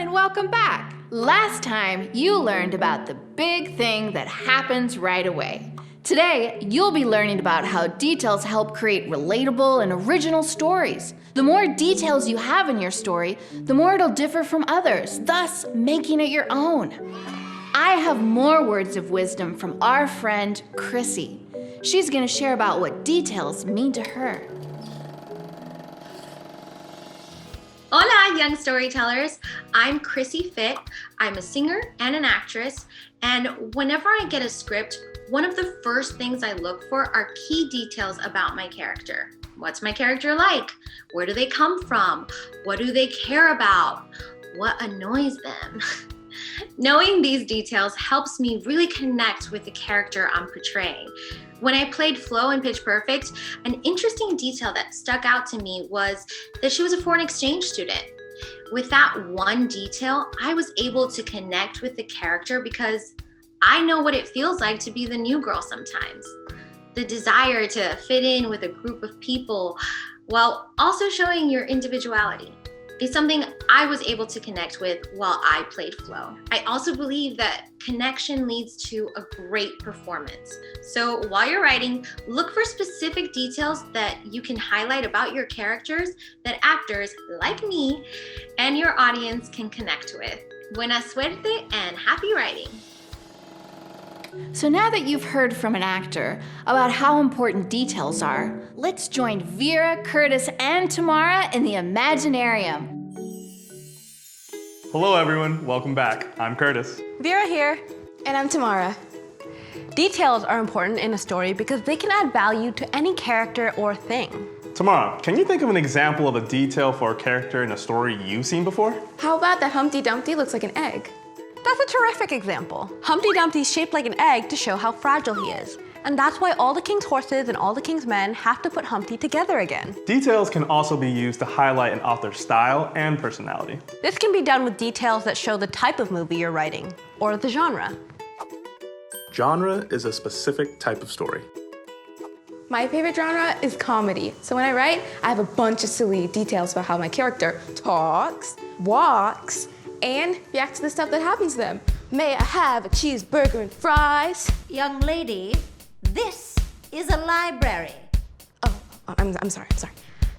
and welcome back. Last time, you learned about the big thing that happens right away. Today, you'll be learning about how details help create relatable and original stories. The more details you have in your story, the more it'll differ from others, thus making it your own. I have more words of wisdom from our friend, Chrissie. She's going to share about what details mean to her. Hola, Young Storytellers. I'm Chrissie Fit. I'm a singer and an actress, and whenever I get a script, one of the first things I look for are key details about my character. What's my character like? Where do they come from? What do they care about? What annoys them? Knowing these details helps me really connect with the character I'm portraying. When I played Flo in Pitch Perfect, an interesting detail that stuck out to me was that she was a foreign exchange student. With that one detail, I was able to connect with the character because I know what it feels like to be the new girl sometimes. The desire to fit in with a group of people while also showing your individuality is something I was able to connect with while I played Flo. I also believe that connection leads to a great performance. So while you're writing, look for specific details that you can highlight about your characters that actors like me and your audience can connect with. Buena suerte and happy writing. So now that you've heard from an actor about how important details are, let's join Vira, Curtis, and Tamara in the Imaginarium. Hello everyone, welcome back. I'm Curtis. Vira here. And I'm Tamara. Details are important in a story because they can add value to any character or thing. Tamara, can you think of an example of a detail for a character in a story you've seen before? How about that Humpty Dumpty looks like an egg? That's a terrific example. Humpty Dumpty's shaped like an egg to show how fragile he is. And that's why all the king's horses and all the king's men have to put Humpty together again. Details can also be used to highlight an author's style and personality. This can be done with details that show the type of movie you're writing, or the genre. Genre is a specific type of story. My favorite genre is comedy. So when I write, I have a bunch of silly details about how my character talks, walks, and reacts to the stuff that happens to them. May I have a cheeseburger and fries? Young lady, this is a library. Oh, I'm sorry.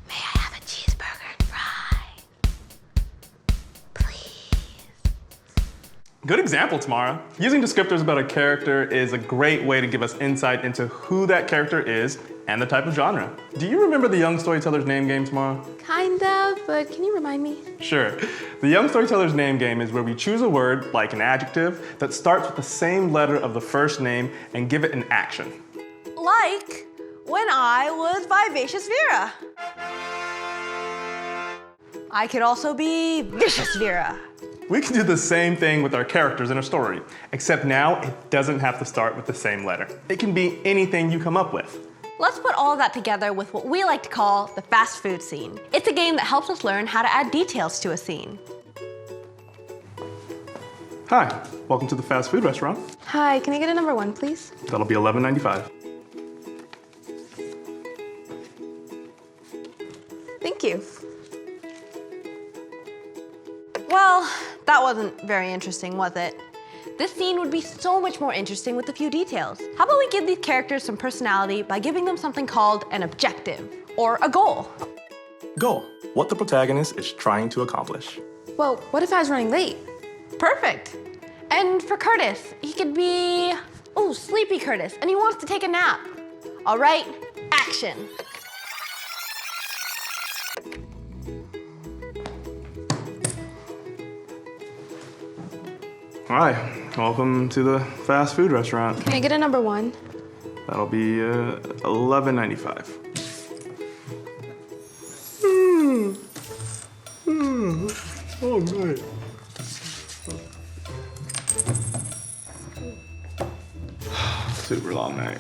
May I have a cheeseburger and fries? Please. Good example, Tamara. Using descriptors about a character is a great way to give us insight into who that character is and the type of genre. Do you remember the Young Storytellers name game, Tamara? Kind of, but can you remind me? Sure. The Young Storytellers name game is where we choose a word, like an adjective, that starts with the same letter of the first name and give it an action. Like when I was Vivacious Vera. I could also be Vicious Vera. We can do the same thing with our characters in a story, except now it doesn't have to start with the same letter. It can be anything you come up with. Let's put all that together with what we like to call the fast food scene. It's a game that helps us learn how to add details to a scene. Hi, welcome to the fast food restaurant. Hi, can I get a number one, please? That'll be $11.95. Thank you. Well, that wasn't very interesting, was it? This scene would be so much more interesting with a few details. How about we give these characters some personality by giving them something called an objective, or a goal? Goal, what the protagonist is trying to accomplish. Well, what if I was running late? Perfect. And for Curtis, he could be, Sleepy Curtis, and he wants to take a nap. All right, action. Hi, welcome to the fast food restaurant. Can I get a number one? That'll be $11.95. Oh, great. Super long night.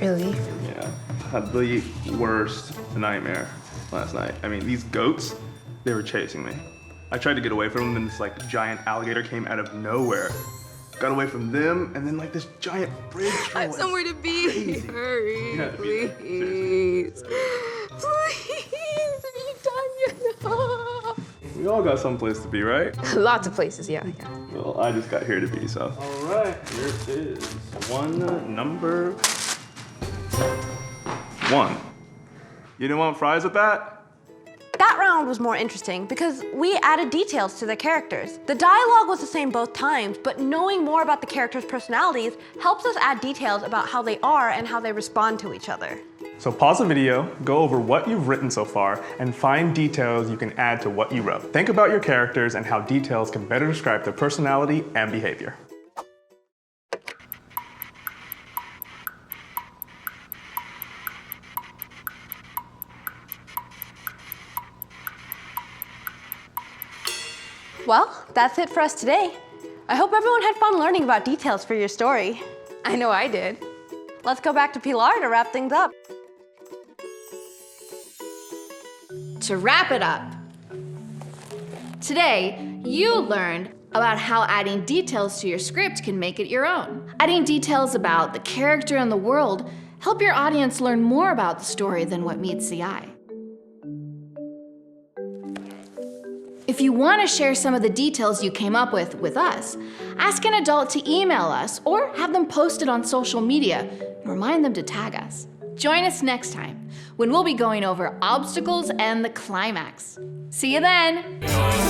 Really? Yeah, had the worst nightmare last night. I mean, these goats, they were chasing me. I tried to get away from them, and this giant alligator came out of nowhere. Got away from them, and then this giant bridge. I have somewhere to be. Crazy. Hurry, You have to be there. please. Please, have you done enough? We all got someplace to be, right? Lots of places, yeah. Well, I just got here to be, so. All right, here is number 1. You didn't want fries with that? That round was more interesting because we added details to the characters. The dialogue was the same both times, but knowing more about the characters' personalities helps us add details about how they are and how they respond to each other. So pause the video, go over what you've written so far, and find details you can add to what you wrote. Think about your characters and how details can better describe their personality and behavior. Well, that's it for us today. I hope everyone had fun learning about details for your story. I know I did. Let's go back to Pilar to wrap things up. To wrap it up, today you learned about how adding details to your script can make it your own. Adding details about the character and the world help your audience learn more about the story than what meets the eye. If you want to share some of the details you came up with us, ask an adult to email us or have them posted on social media and remind them to tag us. Join us next time when we'll be going over obstacles and the climax. See you then!